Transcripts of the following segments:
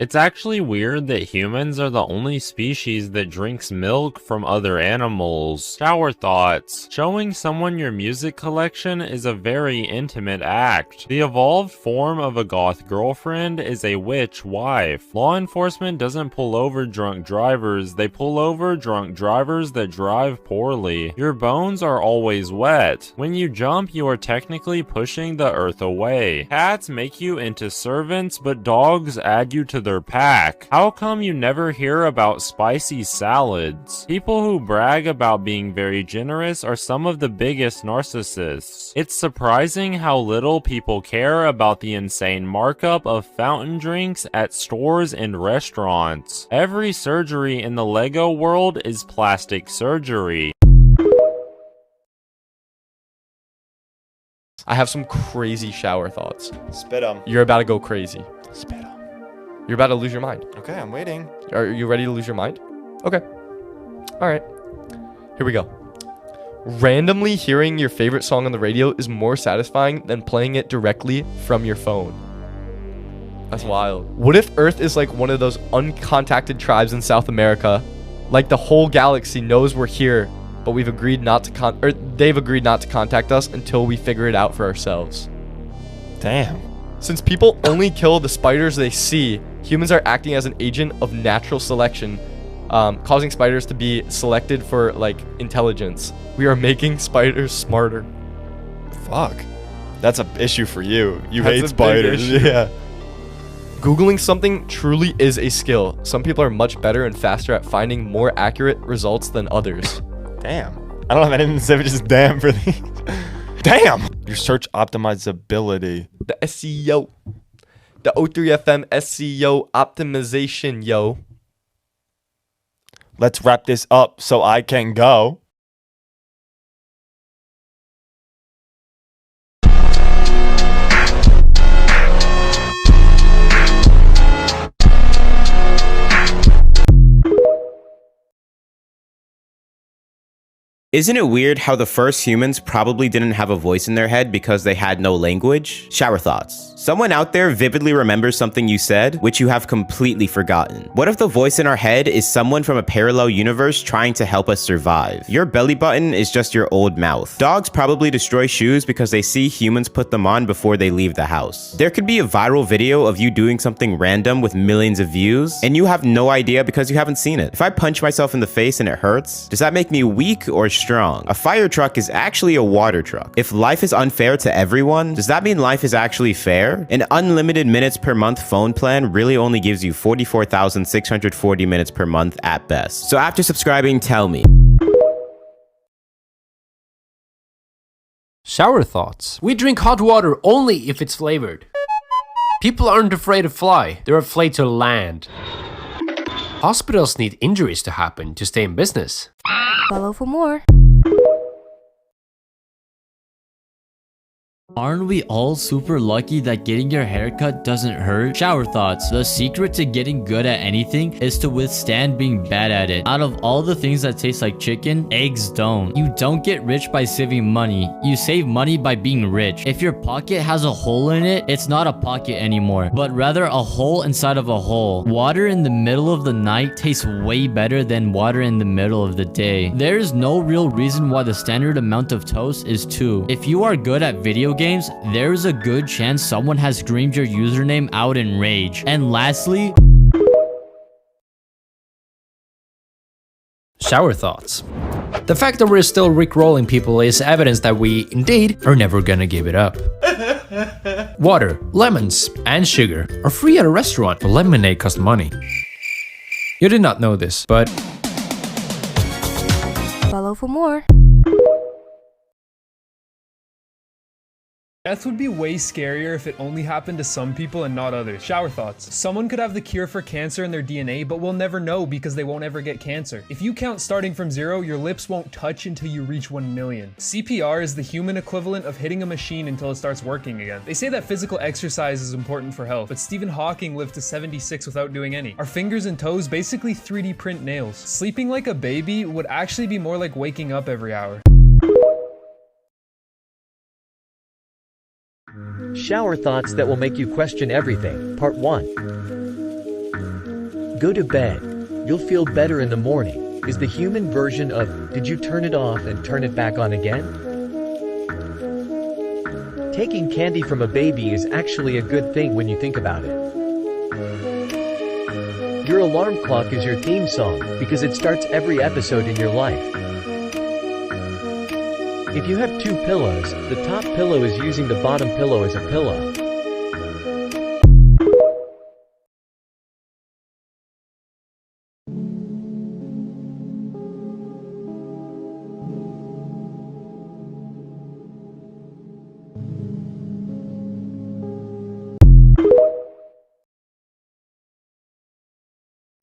It's actually weird that humans are the only species that drinks milk from other animals. Shower thoughts. Showing someone your music collection is a very intimate act. The evolved form of a goth girlfriend is a witch wife. Law enforcement doesn't pull over drunk drivers, they pull over drunk drivers that drive poorly. Your bones are always wet. When you jump, you are technically pushing the earth away. Cats make you into servants, but dogs add you to their pack. How come you never hear about spicy salads? People who brag about being very generous are some of the biggest narcissists. It's surprising how little people care about the insane markup of fountain drinks at stores and restaurants. Every surgery in the Lego world is plastic surgery. I have some crazy shower thoughts. Spit 'em. You're about to go crazy. Spit 'em. You're about to lose your mind. Okay, I'm waiting. Are you ready to lose your mind? Okay. All right. Here we go. Randomly hearing your favorite song on the radio is more satisfying than playing it directly from your phone. That's wild. What if Earth is like one of those uncontacted tribes in South America? Like the whole galaxy knows we're here, but we've agreed not to they've agreed not to contact us until we figure it out for ourselves. Damn. Since people only kill the spiders they see, humans are acting as an agent of natural selection, causing spiders to be selected for like intelligence. We are making spiders smarter. Fuck. That's an issue for you. You That's hate a big spiders. issue. Yeah. Googling something truly is a skill. Some people are much better and faster at finding more accurate results than others. Damn. I don't have anything to say but just damn for these. Damn. Your search optimizability. The SEO. The O3FM SEO optimization, yo. Let's wrap this up so I can go. Isn't it weird how the first humans probably didn't have a voice in their head because they had no language? Shower thoughts. Someone out there vividly remembers something you said, which you have completely forgotten. What if the voice in our head is someone from a parallel universe trying to help us survive? Your belly button is just your old mouth. Dogs probably destroy shoes because they see humans put them on before they leave the house. There could be a viral video of you doing something random with millions of views, and you have no idea because you haven't seen it. If I punch myself in the face and it hurts, does that make me weak or strong? A fire truck is actually a water truck. If life is unfair to everyone, does that mean life is actually fair? An unlimited minutes per month phone plan really only gives you 44,640 minutes per month at best. So after subscribing, tell me. Shower thoughts. We drink hot water only if it's flavored. People aren't afraid to fly, they're afraid to land. Hospitals need injuries to happen to stay in business. Follow for more. Aren't we all super lucky that getting your haircut doesn't hurt? Shower thoughts. The secret to getting good at anything is to withstand being bad at it. Out of all the things that taste like chicken, eggs don't. You don't get rich by saving money. You save money by being rich. If your pocket has a hole in it, it's not a pocket anymore, but rather a hole inside of a hole. Water in the middle of the night tastes way better than water in the middle of the day. There is no real reason why the standard amount of toast is 2. If you are good at video games, there's a good chance someone has screamed your username out in rage. And lastly, Shower thoughts. The fact that we're still rickrolling people is evidence that we, indeed, are never gonna give it up. Water, lemons, and sugar are free at a restaurant, but lemonade costs money. You did not know this, but Follow for more. Death would be way scarier if it only happened to some people and not others. Shower thoughts. Someone could have the cure for cancer in their DNA, but we'll never know because they won't ever get cancer. If you count starting from 0, your lips won't touch until you reach 1 million. CPR is the human equivalent of hitting a machine until it starts working again. They say that physical exercise is important for health, but Stephen Hawking lived to 76 without doing any. Our fingers and toes basically 3D print nails. Sleeping like a baby would actually be more like waking up every hour. Shower thoughts that will make you question everything. Part 1. Go to bed. You'll feel better in the morning is the human version of did you turn it off and turn it back on again? Taking candy from a baby is actually a good thing when you think about it. Your alarm clock is your theme song because it starts every episode in your life. If you have two pillows, the top pillow is using the bottom pillow as a pillow.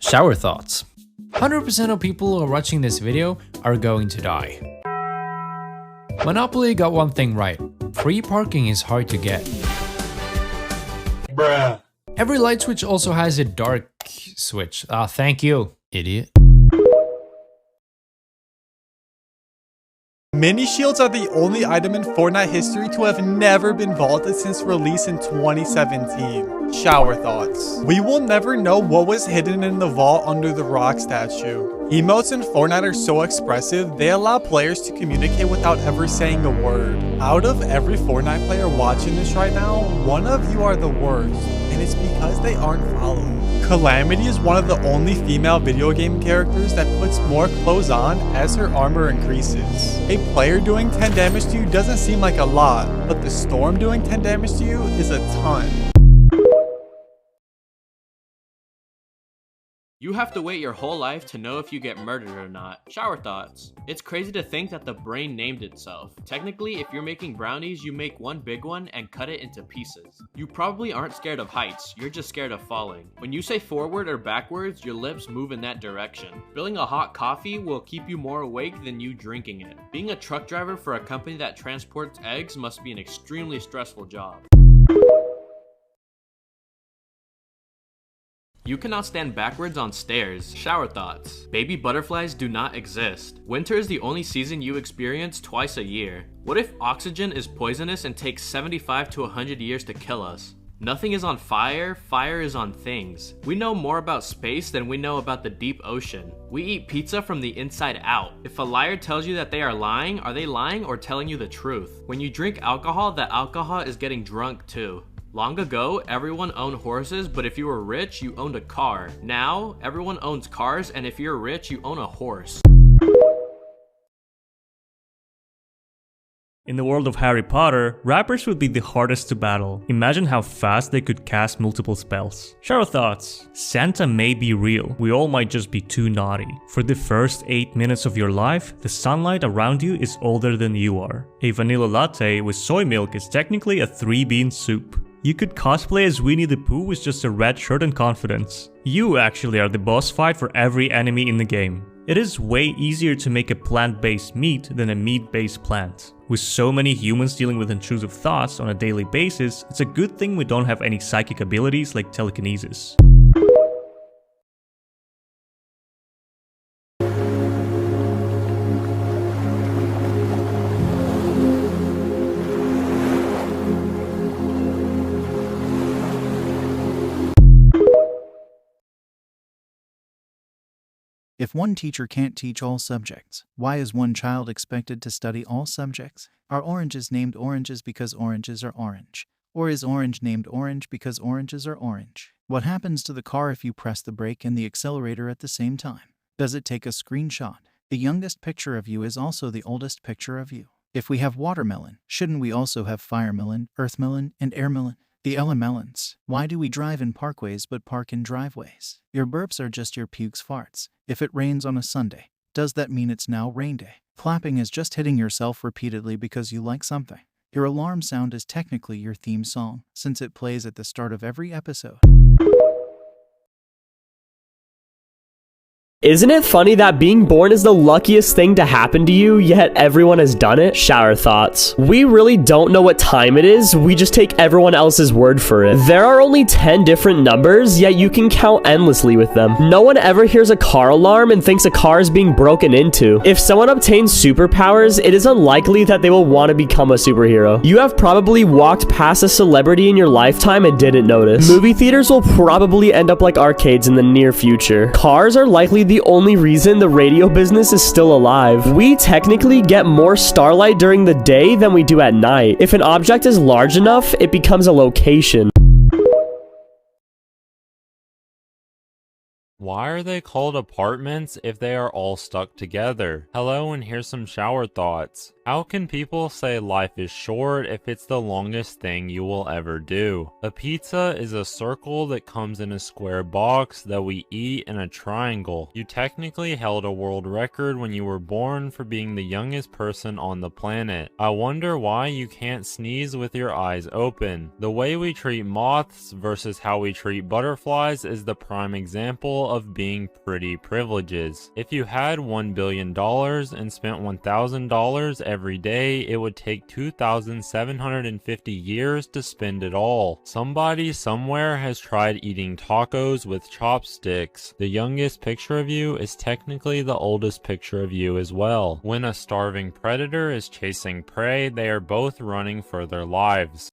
Shower thoughts. 100% of people who are watching this video are going to die. Monopoly got one thing right. Free parking is hard to get. Bruh. Every light switch also has a dark switch. Thank you, idiot. Mini shields are the only item in Fortnite history to have never been vaulted since release in 2017. Shower thoughts. We will never know what was hidden in the vault under the rock statue. Emotes in Fortnite are so expressive, they allow players to communicate without ever saying a word. Out of every Fortnite player watching this right now, one of you are the worst, and it's because they aren't following. Calamity is one of the only female video game characters that puts more clothes on as her armor increases. A player doing 10 damage to you doesn't seem like a lot, but the storm doing 10 damage to you is a ton. You have to wait your whole life to know if you get murdered or not. Shower thoughts. It's crazy to think that the brain named itself. Technically, if you're making brownies, you make one big one and cut it into pieces. You probably aren't scared of heights, you're just scared of falling. When you say forward or backwards, your lips move in that direction. Spilling a hot coffee will keep you more awake than you drinking it. Being a truck driver for a company that transports eggs must be an extremely stressful job. You cannot stand backwards on stairs. Shower thoughts. Baby butterflies do not exist. Winter is the only season you experience twice a year. What if oxygen is poisonous and takes 75 to 100 years to kill us? Nothing is on fire, fire is on things. We know more about space than we know about the deep ocean. We eat pizza from the inside out. If a liar tells you that they are they lying or telling you the truth? When you drink alcohol, that alcohol is getting drunk too. Long ago, everyone owned horses, but if you were rich, you owned a car. Now, everyone owns cars, and if you're rich, you own a horse. In the world of Harry Potter, rappers would be the hardest to battle. Imagine how fast they could cast multiple spells. Shower thoughts. Santa may be real, we all might just be too naughty. For the first 8 minutes of your life, the sunlight around you is older than you are. A vanilla latte with soy milk is technically a 3-bean soup. You could cosplay as Winnie the Pooh with just a red shirt and confidence. You actually are the boss fight for every enemy in the game. It is way easier to make a plant-based meat than a meat-based plant. With so many humans dealing with intrusive thoughts on a daily basis, it's a good thing we don't have any psychic abilities like telekinesis. If one teacher can't teach all subjects, why is one child expected to study all subjects? Are oranges named oranges because oranges are orange? Or is orange named orange because oranges are orange? What happens to the car if you press the brake and the accelerator at the same time? Does it take a screenshot? The youngest picture of you is also the oldest picture of you. If we have watermelon, shouldn't we also have firemelon, earthmelon, and airmelon? The melons. Why do we drive in parkways but park in driveways? Your burps are just your pukes farts. If it rains on a Sunday, does that mean it's now rain day? Clapping is just hitting yourself repeatedly because you like something. Your alarm sound is technically your theme song, since it plays at the start of every episode. Isn't it funny that being born is the luckiest thing to happen to you, yet everyone has done it? Shower thoughts. We really don't know what time it is, we just take everyone else's word for it. There are only 10 different numbers, yet you can count endlessly with them. No one ever hears a car alarm and thinks a car is being broken into. If someone obtains superpowers, it is unlikely that they will want to become a superhero. You have probably walked past a celebrity in your lifetime and didn't notice. Movie theaters will probably end up like arcades in the near future. Cars are likely the only reason the radio business is still alive. We technically get more starlight during the day than we do at night. If an object is large enough, it becomes a location. Why are they called apartments if they are all stuck together? Hello, and here's some shower thoughts. How can people say life is short if it's the longest thing you will ever do? A pizza is a circle that comes in a square box that we eat in a triangle. You technically held a world record when you were born for being the youngest person on the planet. I wonder why you can't sneeze with your eyes open. The way we treat moths versus how we treat butterflies is the prime example of being pretty privileges. If you had $1 billion and spent $1,000 every day, it would take 2,750 years to spend it all. Somebody somewhere has tried eating tacos with chopsticks. The youngest picture of you is technically the oldest picture of you as well. When a starving predator is chasing prey, they are both running for their lives.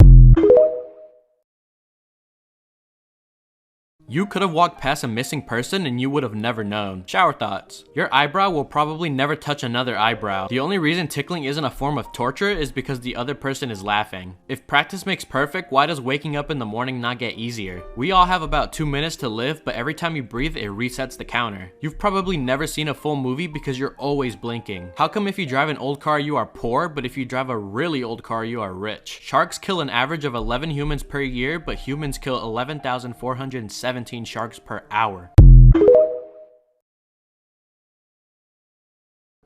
You could have walked past a missing person and you would have never known. Shower thoughts. Your eyebrow will probably never touch another eyebrow. The only reason tickling isn't a form of torture is because the other person is laughing. If practice makes perfect, why does waking up in the morning not get easier? We all have about 2 minutes to live, but every time you breathe, it resets the counter. You've probably never seen a full movie because you're always blinking. How come if you drive an old car, you are poor, but if you drive a really old car, you are rich? Sharks kill an average of 11 humans per year, but humans kill 11,417 sharks per hour.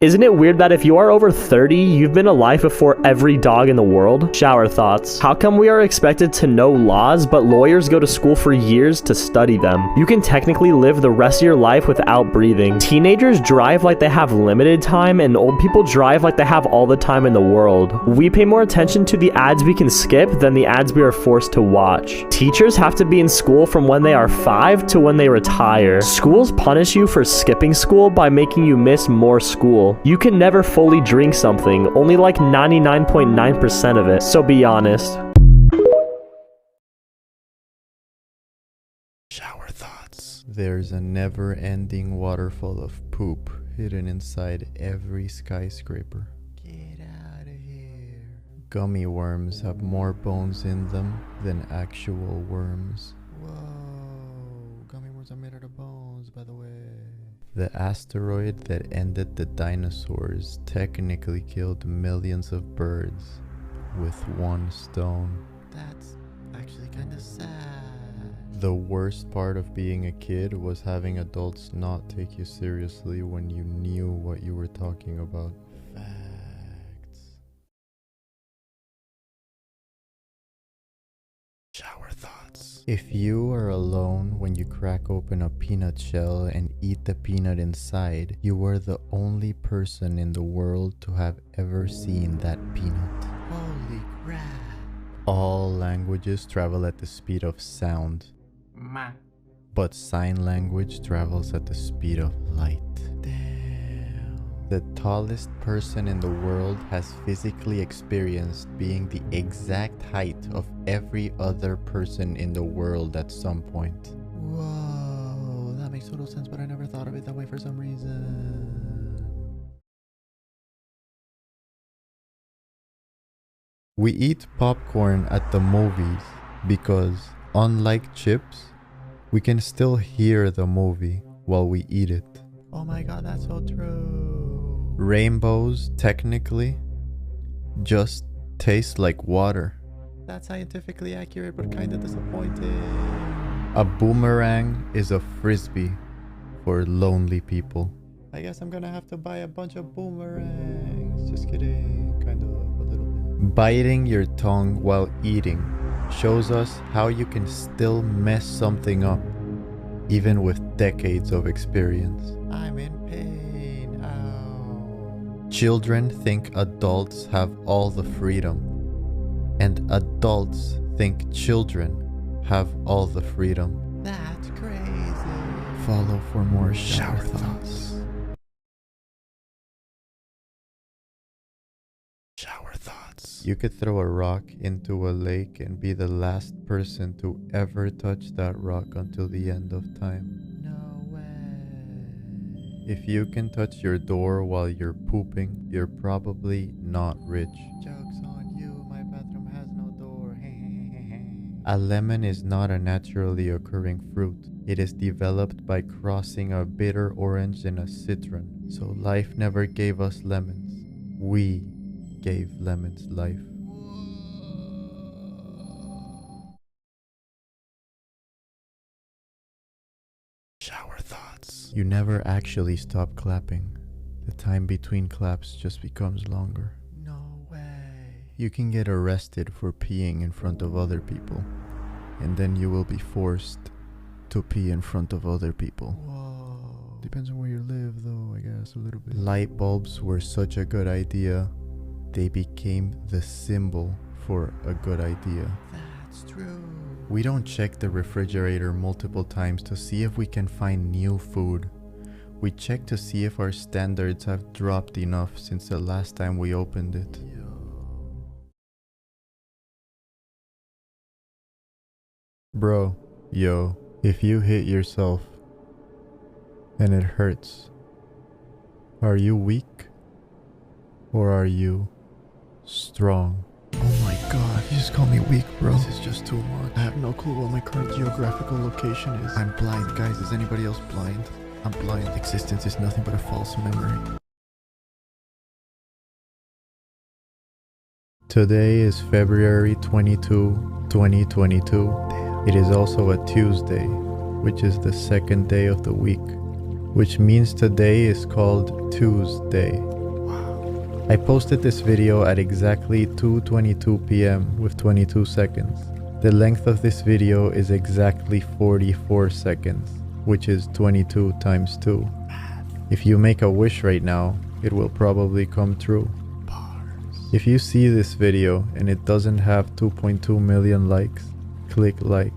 Isn't it weird that if you are over 30, you've been alive before every dog in the world? Shower thoughts. How come we are expected to know laws, but lawyers go to school for years to study them? You can technically live the rest of your life without breathing. Teenagers drive like they have limited time, and old people drive like they have all the time in the world. We pay more attention to the ads we can skip than the ads we are forced to watch. Teachers have to be in school from when they are 5 to when they retire. Schools punish you for skipping school by making you miss more school. You can never fully drink something, only like 99.9% of it, so be honest. Shower thoughts. There's a never-ending waterfall of poop hidden inside every skyscraper. Get out of here. Gummy worms have more bones in them than actual worms. Whoa, gummy worms are made out of bones, by the way. The asteroid that ended the dinosaurs technically killed millions of birds with one stone. That's actually kind of sad. The worst part of being a kid was having adults not take you seriously when you knew what you were talking about. Facts. Shower thoughts. If you are alone when you crack open a peanut shell and eat the peanut inside, you are the only person in the world to have ever seen that peanut. Holy crap. All languages travel at the speed of sound. But sign language travels at the speed of light. The tallest person in the world has physically experienced being the exact height of every other person in the world at some point. Whoa, that makes total sense, but I never thought of it that way for some reason. We eat popcorn at the movies because, unlike chips, we can still hear the movie while we eat it. Oh my god, that's so true. Rainbows, technically, just taste like water. That's scientifically accurate, but kinda disappointing. A boomerang is a frisbee for lonely people. I guess I'm gonna have to buy a bunch of boomerangs. Just kidding, kind of a little bit. Biting your tongue while eating shows us how you can still mess something up even with decades of experience. I'm in pain. Ow. Children think adults have all the freedom, and adults think children have all the freedom. That's crazy. Follow for more shower thoughts. Shower thoughts. You could throw a rock into a lake and be the last person to ever touch that rock until the end of time. No way. If you can touch your door while you're pooping, you're probably not rich. Joke's on you, my bathroom has no door. A lemon is not a naturally occurring fruit. It is developed by crossing a bitter orange and a citron. So life never gave us lemons. We gave lemons life. Shower thoughts. You never actually stop clapping. The time between claps just becomes longer. No way. You can get arrested for peeing in front of other people, and then you will be forced to pee in front of other people. Whoa. Depends on where you live though, I guess, a little bit. Light bulbs were such a good idea, they became the symbol for a good idea. That's true. We don't check the refrigerator multiple times to see if we can find new food. We check to see if our standards have dropped enough since the last time we opened it. Bro, yo, if you hit yourself and it hurts, are you weak or are you strong? Oh my god, you just call me weak, bro. This is just too much. I have no clue what my current geographical location is. I'm blind, guys. Is anybody else blind? I'm blind. Existence is nothing but a false memory. Today is February 22, 2022. It is also a Tuesday, which is the second day of the week, which means today is called Tuesday. I posted this video at exactly 2:22 p.m. with 22 seconds. The length of this video is exactly 44 seconds, which is 22 times 2. If you make a wish right now, it will probably come true. If you see this video and it doesn't have 2.2 million likes, click like.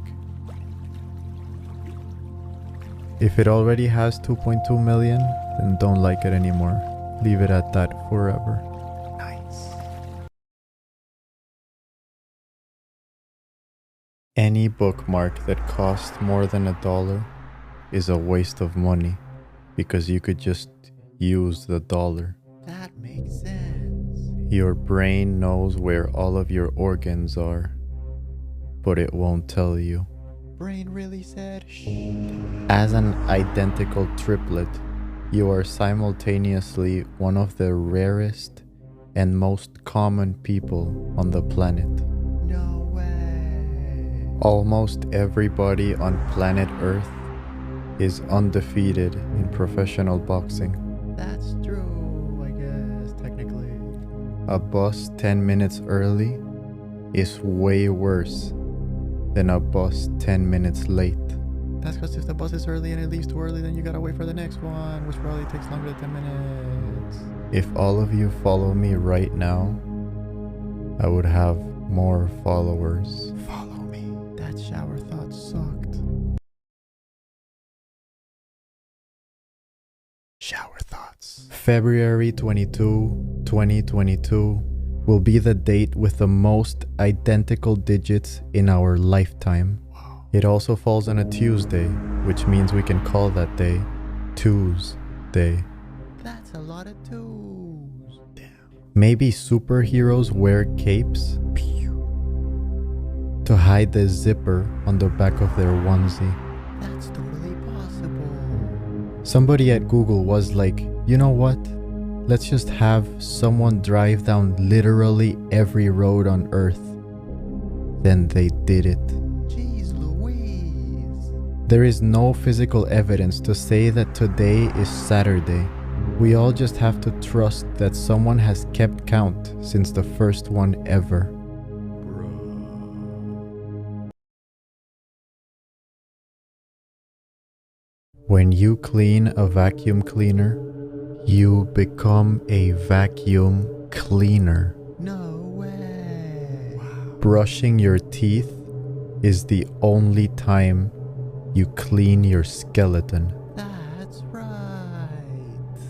If it already has 2.2 million, then don't like it anymore. Leave it at that forever. Nice. Any bookmark that costs more than $1 is a waste of money because you could just use the dollar. That makes sense. Your brain knows where all of your organs are, but it won't tell you. Brain really said shh. As an identical triplet, you are simultaneously one of the rarest and most common people on the planet. No way. Almost everybody on planet Earth is undefeated in professional boxing. That's true, I guess, technically. A bus 10 minutes early is way worse than a bus 10 minutes late. That's because if the bus is early and it leaves too early, then you gotta wait for the next one, which probably takes longer than 10 minutes. If all of you follow me right now, I would have more followers. Follow me. That shower thought sucked. Shower thoughts. February 22, 2022 will be the date with the most identical digits in our lifetime. It also falls on a Tuesday, which means we can call that day Tuesday. That's a lot of twos. Damn. Maybe superheroes wear capes to hide the zipper on the back of their onesie. That's totally possible. Somebody at Google was like, you know what? Let's just have someone drive down literally every road on Earth. Then they did it. There is no physical evidence to say that today is Saturday. We all just have to trust that someone has kept count since the first one ever. When you clean a vacuum cleaner, you become a vacuum cleaner. No way. Brushing your teeth is the only time you clean your skeleton. That's right.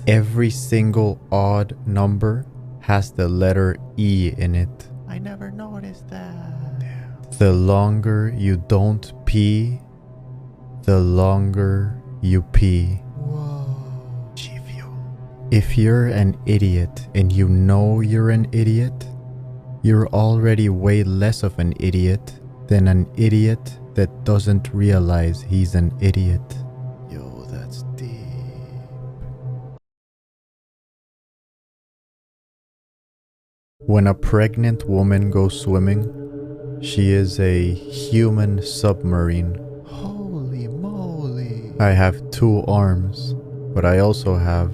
Every single odd number has the letter E in it. I never noticed that. The longer you don't pee, the longer you pee. Whoa. If you're an idiot and you know you're an idiot, you're already way less of an idiot than an idiot that doesn't realize he's an idiot. Yo, that's deep. When a pregnant woman goes swimming, she is a human submarine. Holy moly. I have 2 arms, but I also have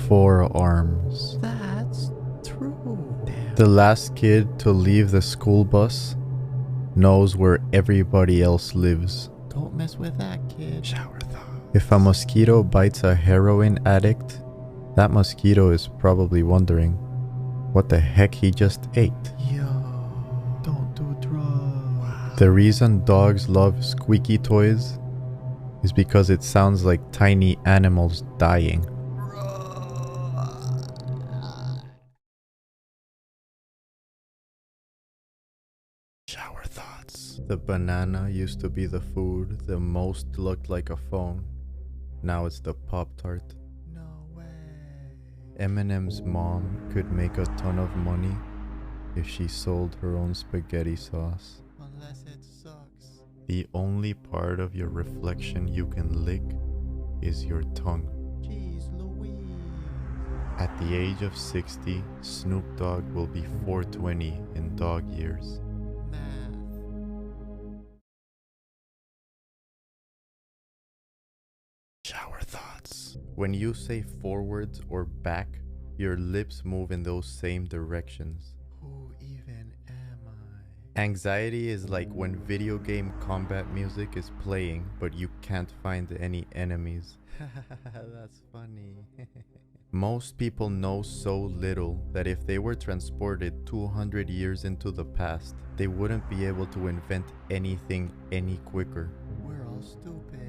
4 arms. That's true. The last kid to leave the school bus knows where everybody else lives. Don't mess with that kid. Shower thought. If a mosquito bites a heroin addict, that mosquito is probably wondering what the heck he just ate. Yo, don't do drugs. The reason dogs love squeaky toys is because it sounds like tiny animals dying. Shower thoughts. The banana used to be the food that most looked like a phone. Now it's the Pop-Tart. No way. Eminem's mom could make a ton of money if she sold her own spaghetti sauce. Unless it sucks. The only part of your reflection you can lick is your tongue. Jeez Louise. At the age of 60, Snoop Dogg will be 420 in dog years. Shower thoughts. When you say forwards or back, your lips move in those same directions. Who even am I? Anxiety is like when video game combat music is playing, but you can't find any enemies. That's funny. Most people know so little that if they were transported 200 years into the past, they wouldn't be able to invent anything any quicker. We're all stupid.